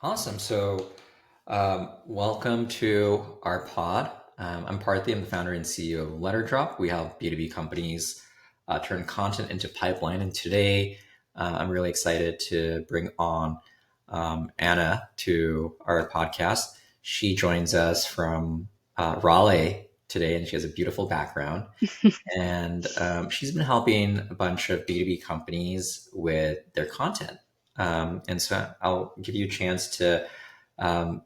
Awesome. Welcome to our pod. I'm Parthy. I'm the founder and CEO of LetterDrop. We help B2B companies turn content into pipeline. And today, I'm really excited to bring on Anna to our podcast. She joins us from Raleigh today, and she has a beautiful background. And she's been helping a bunch of B2B companies with their content. And so I'll give you a chance to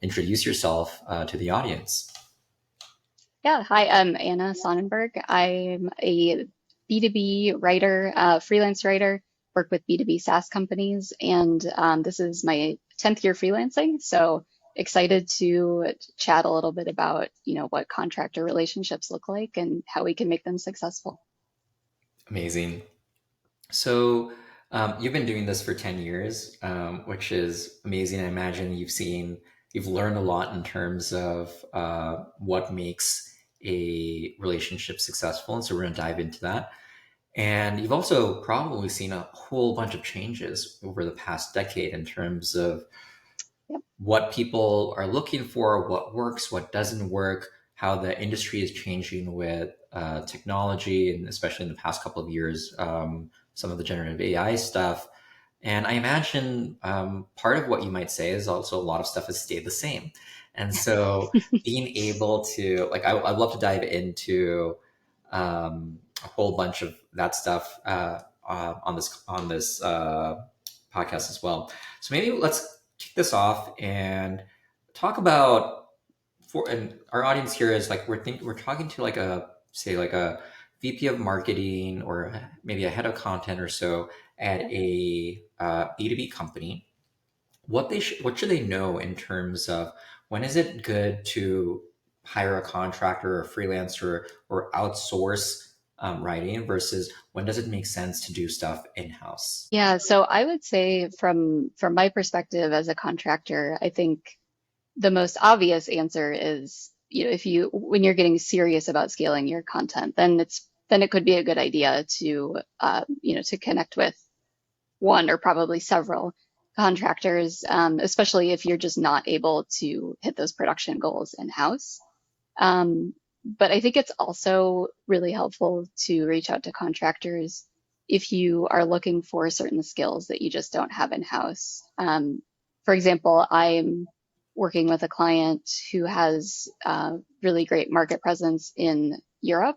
introduce yourself to the audience. Yeah, hi, I'm Anna Sonnenberg. I'm a B2B writer, freelance writer, work with B2B SaaS companies, and this is my 10th year freelancing. So excited to chat a little bit about, what contractor relationships look like and how we can make them successful. Amazing. So you've been doing this for 10 years, which is amazing. I imagine you've learned a lot in terms of what makes a relationship successful. And so we're going to dive into that. And you've also probably seen a whole bunch of changes over the past decade in terms of Yep. what people are looking for, what works, what doesn't work, how the industry is changing with technology, and especially in the past couple of years, some of the generative AI stuff. And I imagine part of what you might say is also a lot of stuff has stayed the same. And so being able to, I'd love to dive into a whole bunch of that stuff on this podcast as well. So maybe let's kick this off and talk about and our audience here is like we're talking to like a VP of marketing or maybe a head of content or so at a B2B company. What should they know in terms of when is it good to hire a contractor or freelancer or outsource writing versus when does it make sense to do stuff in-house? Yeah, so I would say from my perspective as a contractor, I think the most obvious answer is, if you when you're getting serious about scaling your content, then it could be a good idea to connect with one or probably several contractors, especially if you're just not able to hit those production goals in-house. But I think it's also really helpful to reach out to contractors if you are looking for certain skills that you just don't have in-house. For example, I'm working with a client who has really great market presence in Europe.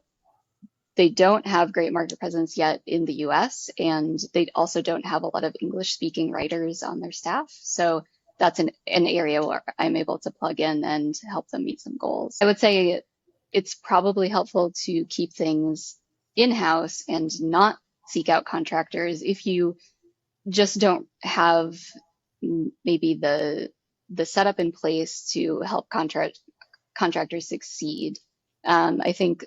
They don't have great market presence yet in the US, and they also don't have a lot of English speaking writers on their staff. So that's an area where I'm able to plug in and help them meet some goals. I would say it's probably helpful to keep things in-house and not seek out contractors if you just don't have maybe the setup in place to help contractors succeed. I think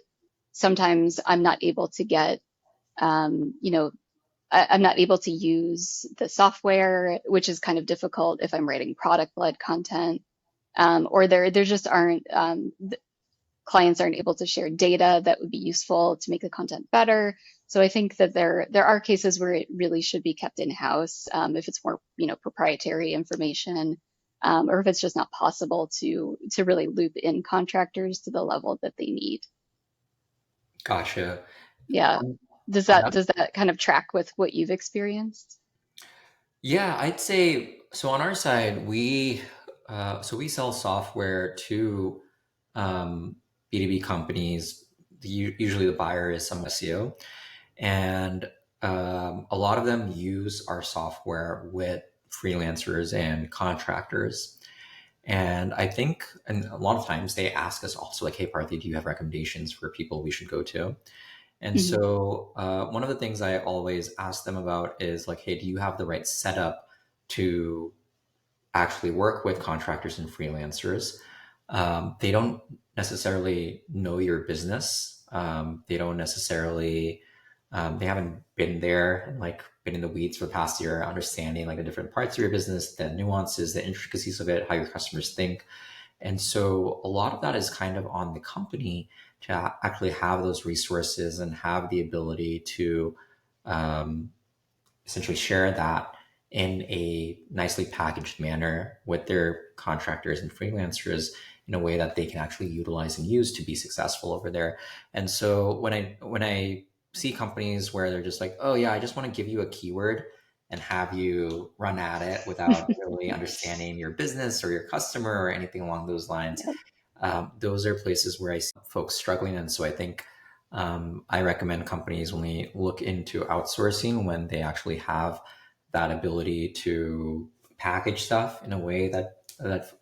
sometimes I'm not able to get, I'm not able to use the software, which is kind of difficult if I'm writing product-led content, or there just aren't clients aren't able to share data that would be useful to make the content better. So I think that there are cases where it really should be kept in-house if it's more proprietary information, or if it's just not possible to really loop in contractors to the level that they need. Gotcha. Yeah. Does On that that does that kind of track with what you've experienced? Yeah, I'd say so. On our side, we sell software to B2B companies. Usually, the buyer is some SEO, and a lot of them use our software with freelancers and contractors. And I think, and a lot of times they ask us also like, "Hey, Parthy, do you have recommendations for people we should go to?" And Hmm. so, one of the things I always ask them about is like, hey, do you have the right setup to actually work with contractors and freelancers? They don't necessarily know your business. They don't necessarily, they haven't been there and like been in the weeds for the past year, understanding like the different parts of your business, the nuances, the intricacies of it, how your customers think. And so a lot of that is kind of on the company to actually have those resources and have the ability to um, essentially share that in a nicely packaged manner with their contractors and freelancers in a way that they can actually utilize and use to be successful over there. And so when I see companies where they're just like, oh yeah, I just want to give you a keyword and have you run at it without really understanding your business or your customer or anything along those lines, Yep. those are places where I see folks struggling. And so I think I recommend companies only look into outsourcing when they actually have that ability to package stuff in a way that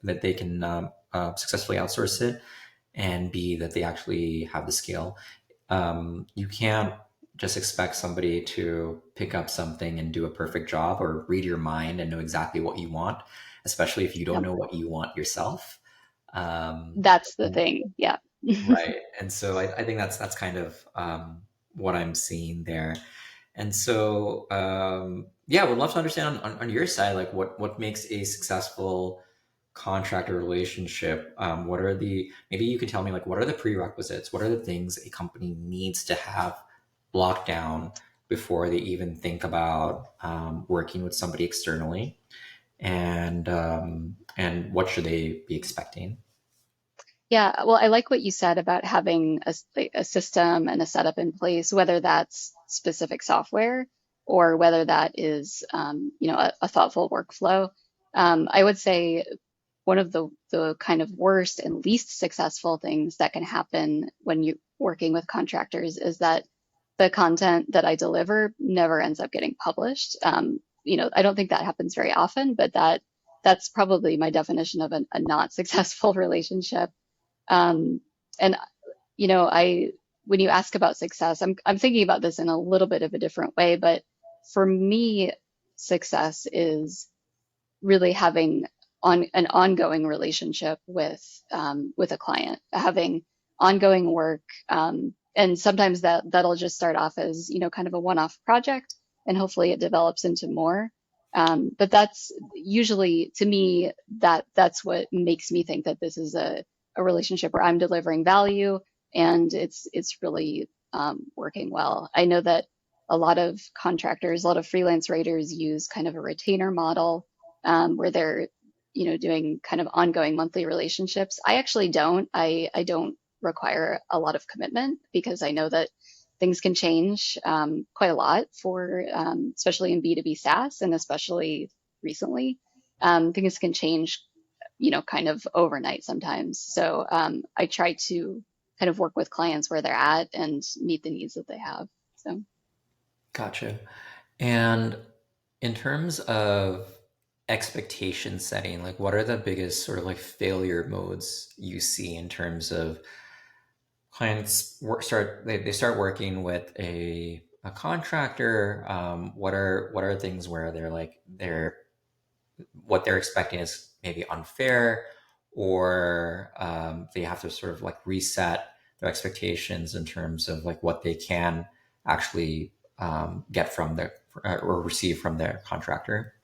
they can successfully outsource it, and B, that they actually have the scale. You can't just expect somebody to pick up something and do a perfect job or read your mind and know exactly what you want, especially if you don't Yep. know what you want yourself. Um, That's the thing. Yeah. right. And so I think that's kind of what I'm seeing there. And so, yeah, would love to understand on your side, like what makes a successful contractor relationship. What are maybe you could tell me, like, what are the prerequisites? What are the things a company needs to have locked down before they even think about working with somebody externally? And what should they be expecting? Yeah, well, I like what you said about having a system and a setup in place, whether that's specific software or whether that is, a thoughtful workflow. I would say one of the kind of worst and least successful things that can happen when you're working with contractors is that the content that I deliver never ends up getting published. I don't think that happens very often, but that's probably my definition of a not successful relationship. Um, and I when you ask about success, I'm thinking about this in a little bit of a different way, but for me, success is really having an ongoing relationship with a client, having ongoing work, and sometimes that'll just start off as kind of a one-off project, and hopefully it develops into more. But that's usually to me that's what makes me think that this is a relationship where I'm delivering value and it's really working well. I know that a lot of contractors, a lot of freelance writers use kind of a retainer model where they're doing kind of ongoing monthly relationships. I actually don't. I don't require a lot of commitment because I know that things can change quite a lot for especially in B2B SaaS and especially recently. Things can change kind of overnight sometimes. So I try to kind of work with clients where they're at and meet the needs that they have. So Gotcha. And in terms of expectation setting, like what are the biggest sort of like failure modes you see in terms of clients they start working with a contractor? What are things where they're what they're expecting is maybe unfair, or they have to sort of like reset their expectations in terms of like what they can actually get from their or receive from their contractor.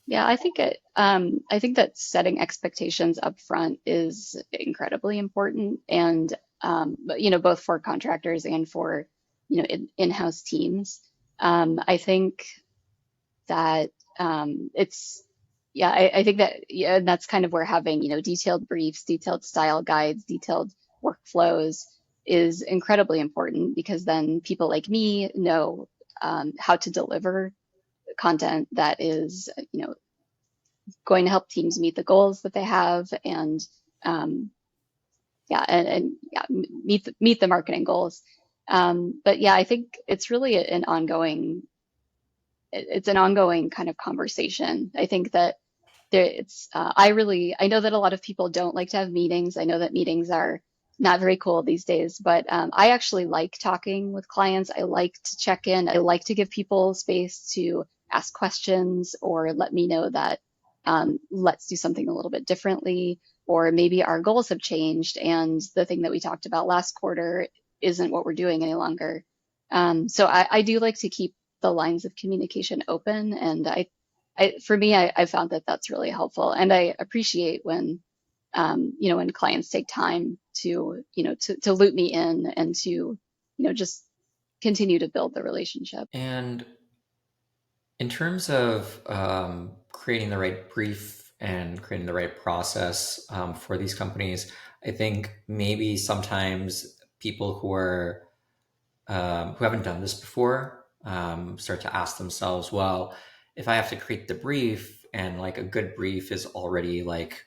yeah, I think that setting expectations up front is incredibly important, and but, both for contractors and for in-house teams. I think that it's yeah, I think that yeah, and that's kind of where having detailed briefs, detailed style guides, detailed workflows is incredibly important because then people like me know how to deliver content that is going to help teams meet the goals that they have and um, yeah and yeah meet the marketing goals. But yeah, I think it's really it's an ongoing kind of conversation. I think that I know that a lot of people don't like to have meetings. I know that meetings are not very cool these days, but I actually like talking with clients. I like to check in. I like to give people space to ask questions or let me know that let's do something a little bit differently, or maybe our goals have changed and the thing that we talked about last quarter isn't what we're doing any longer. So I do like to keep the lines of communication open, and for me, I found that that's really helpful, and I appreciate when clients take time to loop me in and to just continue to build the relationship. And In terms of creating the right brief and creating the right process for these companies, I think maybe sometimes people who haven't done this before start to ask themselves, well, if I have to create the brief and like a good brief is already like,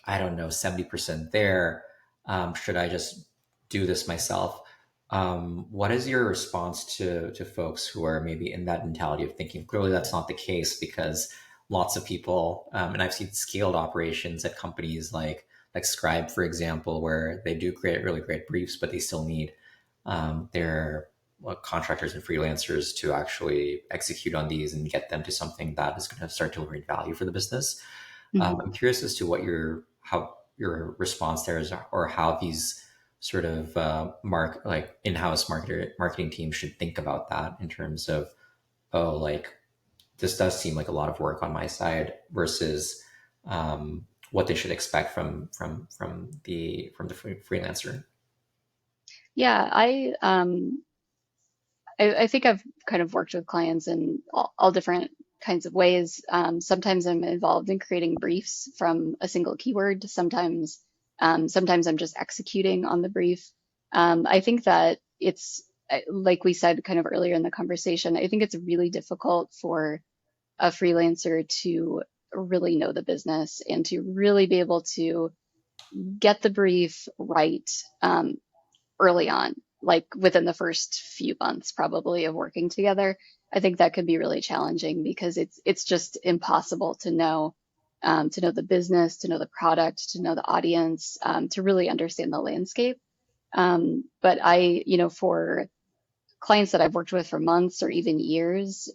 I don't know, 70% there, should I just do this myself? What is your response to folks who are maybe in that mentality of thinking clearly that's not the case because lots of people, and I've seen scaled operations at companies like Scribe, for example, where they do create really great briefs, but they still need their contractors and freelancers to actually execute on these and get them to something that is going to start delivering value for the business. Mhm. I'm curious as to what how your response there is, or how these sort of like in-house marketing teams should think about that in terms of, oh, like this does seem like a lot of work on my side versus what they should expect from the freelancer. Yeah, I think I've kind of worked with clients in all different kinds of ways. Sometimes I'm involved in creating briefs from a single keyword. Sometimes I'm just executing on the brief. I think that it's like we said kind of earlier in the conversation. I think it's really difficult for a freelancer to really know the business and to really be able to get the brief right. Early on, like within the first few months probably of working together. I think that could be really challenging because it's just impossible to know the business, to know the product, to know the audience, to really understand the landscape. But for clients that I've worked with for months or even years,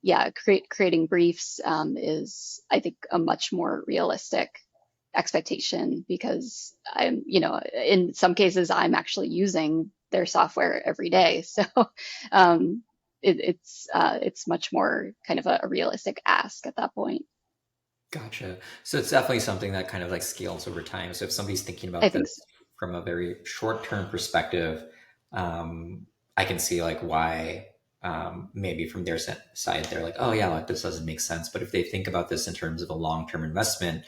yeah, creating briefs is, I think, a much more realistic expectation because in some cases, I'm actually using their software every day. So um, it's much more kind of a realistic ask at that point. Gotcha. So it's definitely something that kind of like scales over time. So if somebody's thinking I about think so. this from a very short-term perspective, I can see like why maybe from their side they're like, oh yeah, like this doesn't make sense. But if they think about this in terms of a long-term investment,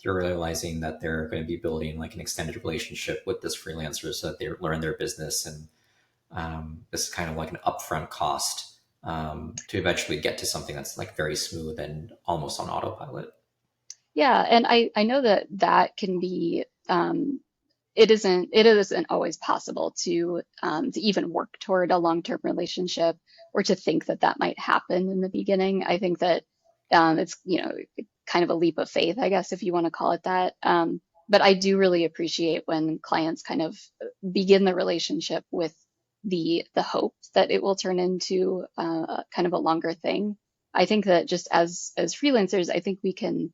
they're realizing that they're going to be building like an extended relationship with this freelancer so that they learn their business, and this is kind of like an upfront cost to eventually get to something that's like very smooth and almost on autopilot. Yeah, and I know that that can be it isn't always possible to even work toward a long-term relationship or to think that that might happen in the beginning. I think that it's kind of a leap of faith, I guess, if you want to call it that. But I do really appreciate when clients kind of begin the relationship with the hope that it will turn into kind of a longer thing. I think that just as freelancers, I think we can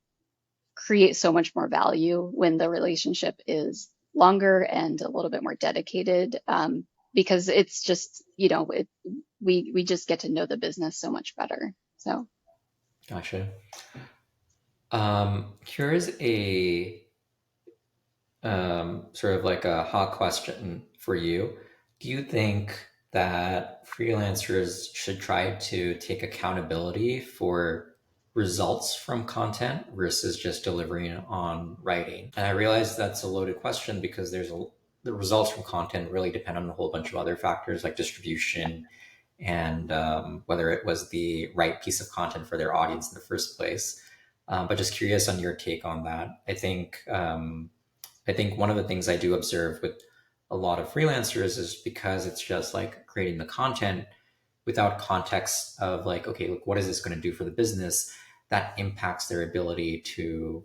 create so much more value when the relationship is longer and a little bit more dedicated, because it's just we just get to know the business so much better. So Gotcha. Here's a sort of like a hot question for you. Do you think that freelancers should try to take accountability for results from content versus just delivering on writing? And I realize that's a loaded question because the results from content really depend on a whole bunch of other factors like yeah, distribution and whether it was the right piece of content for their audience in the first place. But just curious on your take on that. I think one of the things I do observe with a lot of freelancers is because it's just like creating the content without context of like, okay, look, what is this going to do for the business? That impacts their ability to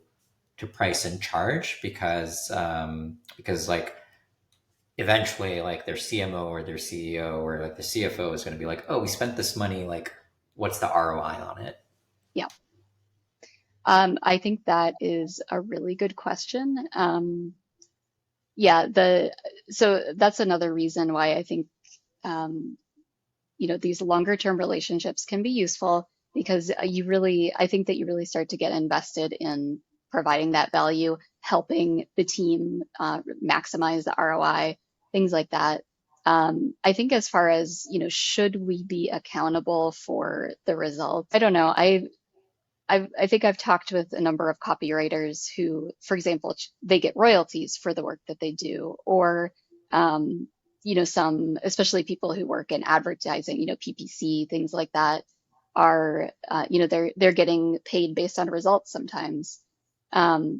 price and charge because like eventually like their CMO or their CEO or like the CFO is going to be like, oh, we spent this money, like what's the ROI on it? yeah. I think that is a really good question. Yeah, the so that's another reason why I think um, these longer term relationships can be useful because I think that you really start to get invested in providing that value, helping the team maximize the ROI, things like that. I think as far as, should we be accountable for the results? I don't know. I think I've talked with a number of copywriters who, for example, they get royalties for the work that they do, or um, some, especially people who work in advertising, PPC, things like that, are they're getting paid based on results sometimes.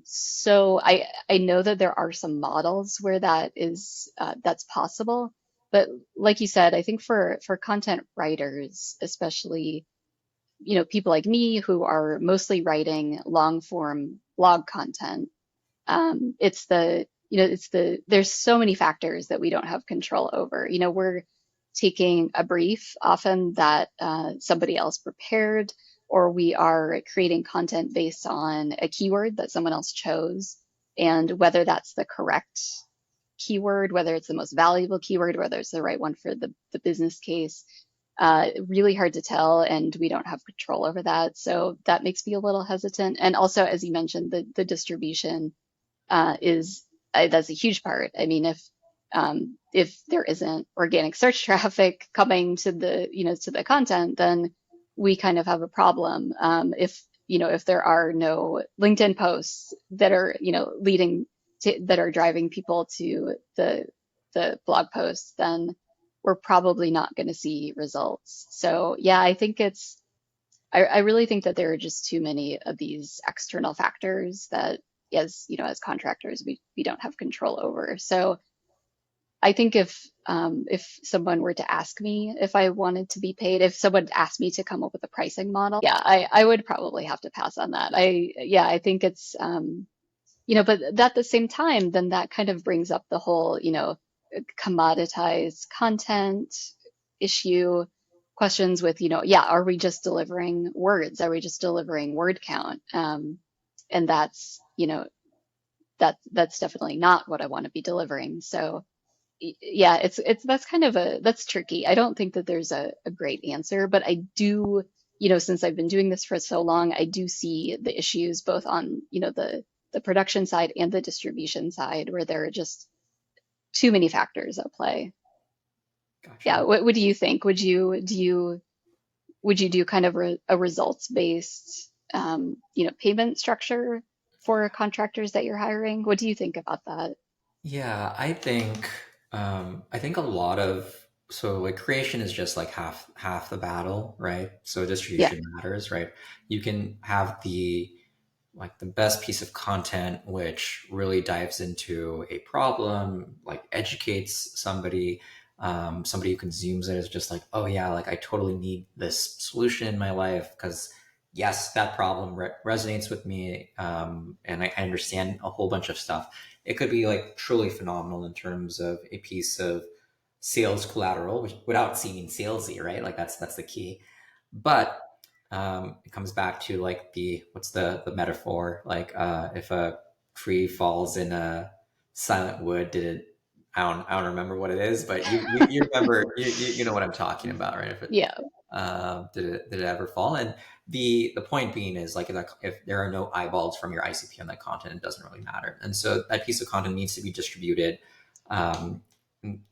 So I know that there are some models where that's possible, but like you said, I think for content writers, especially people like me who are mostly writing long form blog content. There's so many factors that we don't have control over. We're taking a brief often that somebody else prepared, or we are creating content based on a keyword that someone else chose. And whether that's the correct keyword, whether it's the most valuable keyword, whether it's the right one for the business case, really hard to tell, and we don't have control over that. So that makes me a little hesitant. And also, as you mentioned, the distribution is that's a huge part. I mean, if there isn't organic search traffic coming to the content, then we kind of have a problem. If there are no LinkedIn posts that are leading that are driving people to the blog posts, then we're probably not going to see results. So yeah, I think I really think that there are just too many of these external factors that, as contractors, we don't have control over. So I think if someone were to ask me if I wanted to be paid, if someone asked me to come up with a pricing model, yeah, I would probably have to pass on that. I think it's but at the same time, then that kind of brings up the whole, commoditized content issue, questions with, are we just delivering words? Are we just delivering word count? And that's definitely not what I want to be delivering. So yeah, that's kind of that's tricky. I don't think that there's a great answer, but I do, since I've been doing this for so long, I do see the issues both on, the production side and the distribution side where there are just too many factors at play. Yeah, Gotcha. what do you think? Would you do kind of a results based payment structure for contractors that you're hiring? What do you think about that? Yeah, I think a lot of so like creation is just like half the battle, right? So Yeah, distribution matters, right? You can have the best piece of content which really dives into a problem, like educates somebody, somebody who consumes it is just like, oh yeah, like I totally need this solution in my life because yes, that problem resonates with me, and I understand a whole bunch of stuff. It could be like truly phenomenal in terms of a piece of sales collateral, which, without seeming salesy, right? Like that's the key. But it comes back to like what's the metaphor? Like if a tree falls in a silent wood, did it? I don't remember what it is, but you remember you know what I'm talking about, right? If it yeah, did it ever fall? And the point being is like if there are no eyeballs from your ICP on that content, it doesn't really matter. And so that piece of content needs to be distributed, um,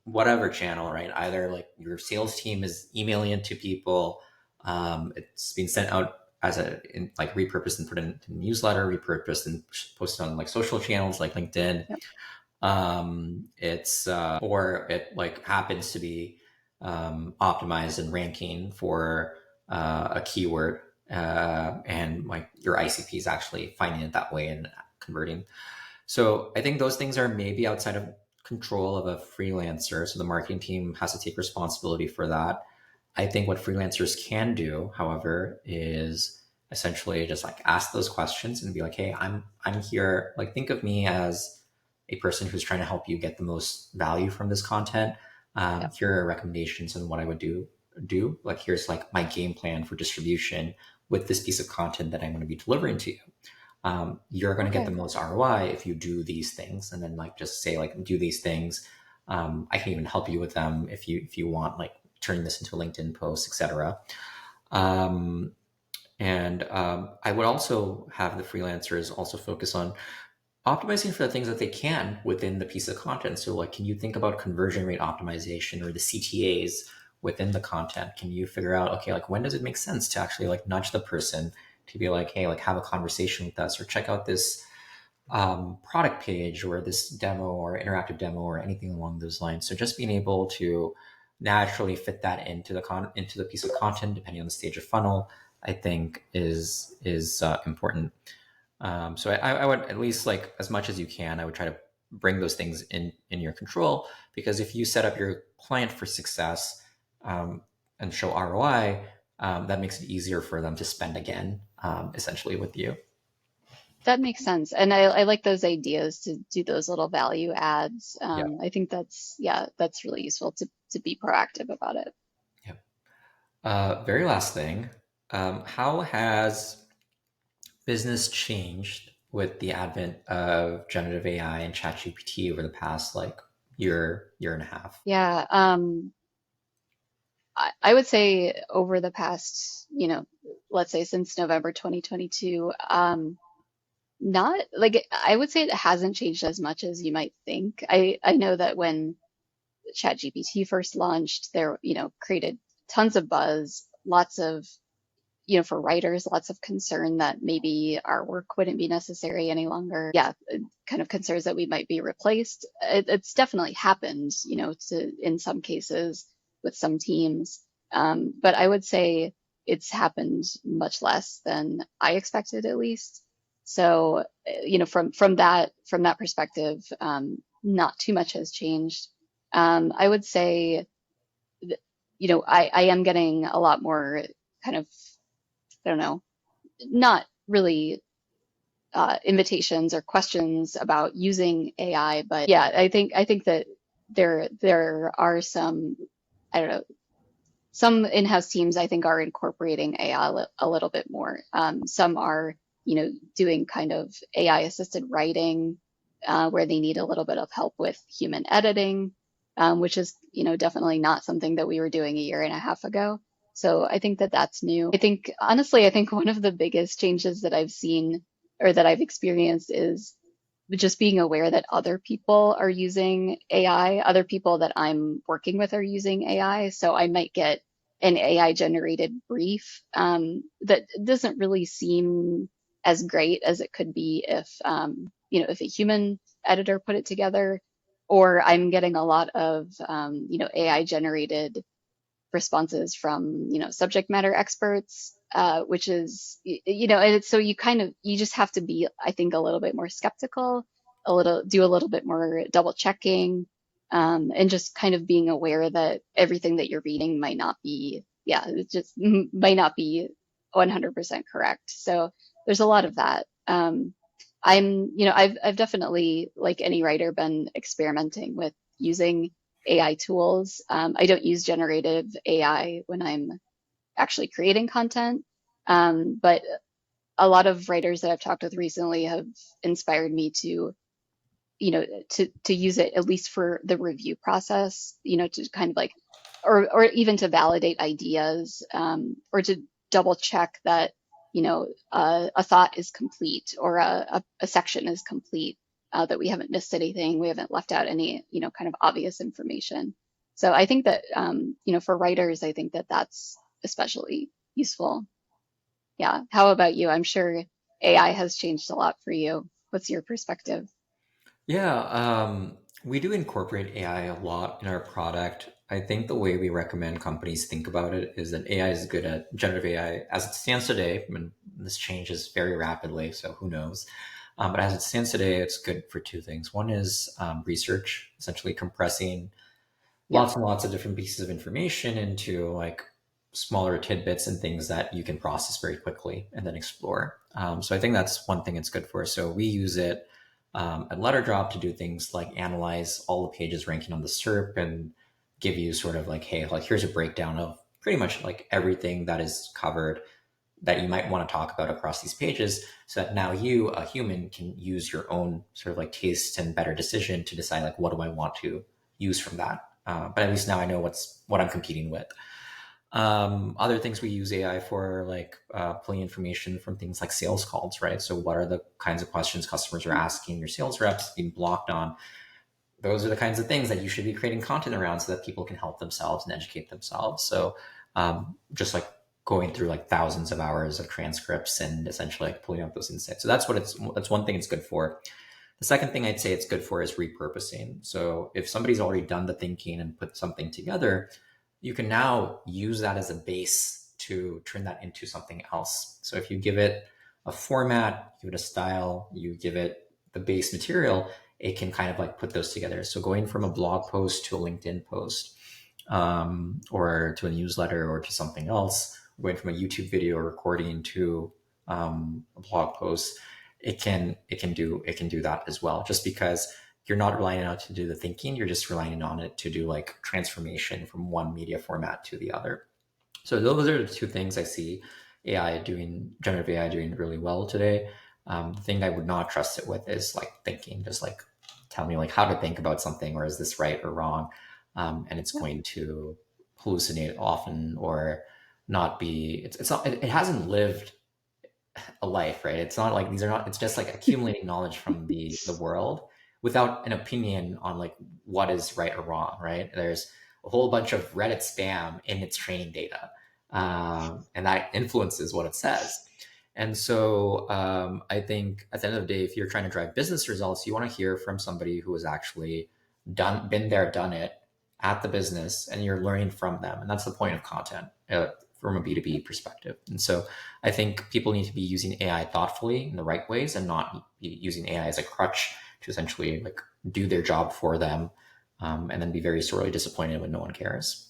whatever channel, right? Either like your sales team is emailing it to people, it's being sent out as like repurposed and put into a newsletter, repurposed and posted on like social channels like LinkedIn. yeah, It's or it like happens to be optimized and ranking for a keyword, and like your ICP is actually finding it that way and converting. So I think those things are maybe outside of control of a freelancer. So the marketing team has to take responsibility for that. I think what freelancers can do, however, is essentially just like ask those questions and be like, hey, I'm here. Like think of me as a person who's trying to help you get the most value from this content. yeah. Here are recommendations on what I would do. Like here's like my game plan for distribution with this piece of content that I'm going to be delivering to you. You're going to get the Okay. most ROI if you do these things, and then like just say like do these things. I can even help you with them if you want, like turning this into a LinkedIn post, etc. And I would also have the freelancers also focus on optimizing for the things that they can within the piece of content. So like, can you think about conversion rate optimization or the CTAs within the content? Can you figure out, okay, like when does it make sense to actually like nudge the person to be like, hey, like have a conversation with us or check out this product page or this demo or interactive demo or anything along those lines. So just being able to naturally fit that into into the piece of content, depending on the stage of funnel, I think is important. So I would at least like as much as you can, I would try to bring those things in your control, because if you set up your client for success and show ROI, that makes it easier for them to spend again, essentially with you. That makes sense. And I like those ideas to do those little value adds. Yeah. I think that's, yeah, that's really useful to be proactive about it. Yeah. Very last thing, how has business changed with the advent of generative AI and ChatGPT over the past like year and a half? Yeah. I would say over the past, let's say since November 2022, not like I would say it hasn't changed as much as you might think. I know that when ChatGPT first launched, there, created tons of buzz, lots of, for writers, lots of concern that maybe our work wouldn't be necessary any longer. Yeah, kind of concerns that we might be replaced. It's definitely happened, in some cases with some teams. But I would say it's happened much less than I expected, at least. So, from that perspective, not too much has changed. I would say, I am getting a lot more kind of, I don't know, not really invitations or questions about using AI, but yeah, I think that there are some, I don't know, some in-house teams I think are incorporating AI a little bit more. Some are, doing kind of AI assisted writing where they need a little bit of help with human editing, which is, definitely not something that we were doing a year and a half ago. So I think that that's new. I think one of the biggest changes that I've seen or that I've experienced is just being aware that other people are using AI, other people that I'm working with are using AI. So I might get an AI generated brief that doesn't really seem as great as it could be if a human editor put it together, or I'm getting a lot of, AI generated responses from subject matter experts, which is and it's, so you just have to be, I think, a little bit more skeptical, do a little bit more double checking, and just kind of being aware that everything that you're reading might not be, yeah, it just might not be 100% correct. So there's a lot of that. I've definitely, like any writer, been experimenting with using AI tools. I don't use generative AI when I'm actually creating content, but a lot of writers that I've talked with recently have inspired me to use it at least for the review process, to kind of like, or even to validate ideas, or to double check that, a thought is complete or a section is complete, that we haven't missed anything, we haven't left out any, kind of obvious information. So I think that, for writers, I think that that's especially useful. Yeah. How about you? I'm sure AI has changed a lot for you. What's your perspective? Yeah, we do incorporate AI a lot in our product. I think the way we recommend companies think about it is that AI is good at generative AI as it stands today. I mean, this changes very rapidly, so who knows? But as it stands today, it's good for two things. One is research, essentially compressing Yep. lots and lots of different pieces of information into like smaller tidbits and things that you can process very quickly and then explore. So I think that's one thing it's good for. So we use it at Letterdrop to do things like analyze all the pages ranking on the SERP and give you sort of like, hey, like here's a breakdown of pretty much like everything that is covered that you might want to talk about across these pages, so that now you, a human, can use your own sort of like taste and better decision to decide like what do I want to use from that. But at least now I know what I'm competing with. Other things we use AI for, like pulling information from things like sales calls, right? So, what are the kinds of questions customers are asking your sales reps, being blocked on? Those are the kinds of things that you should be creating content around so that people can help themselves and educate themselves. So, just like going through like thousands of hours of transcripts and essentially like pulling out those insights. So that's one thing it's good for. The second thing I'd say it's good for is repurposing. So if somebody's already done the thinking and put something together, you can now use that as a base to turn that into something else. So if you give it a format, give it a style, you give it the base material, it can kind of like put those together. So going from a blog post to a LinkedIn post, or to a newsletter or to something else, going from a YouTube video recording to a blog post, it can do that as well. Just because you're not relying on it to do the thinking, you're just relying on it to do like transformation from one media format to the other. So those are the two things I see generative AI doing really well today. The thing I would not trust it with is like thinking, just like tell me like how to think about something, or is this right or wrong? And it's Yep. going to hallucinate often, or not be. It's not. It hasn't lived a life, right? It's not like these are not. It's just like accumulating knowledge from the world without an opinion on like what is right or wrong, right? There's a whole bunch of Reddit spam in its training data, and that influences what it says. And so I think at the end of the day, if you're trying to drive business results, you want to hear from somebody who has actually been there, done it at the business, and you're learning from them. And that's the point of content from a B2B perspective. And so I think people need to be using AI thoughtfully in the right ways, and not be using AI as a crutch to essentially like do their job for them, and then be very sorely disappointed when no one cares.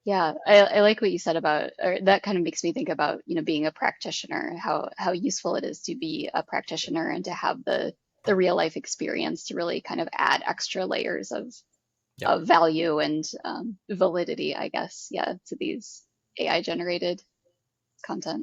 Yeah, I like what you said about, or that kind of makes me think about, being a practitioner, how useful it is to be a practitioner and to have the real life experience to really kind of add extra layers Yep. of value and validity, I guess, yeah, to these AI generated content.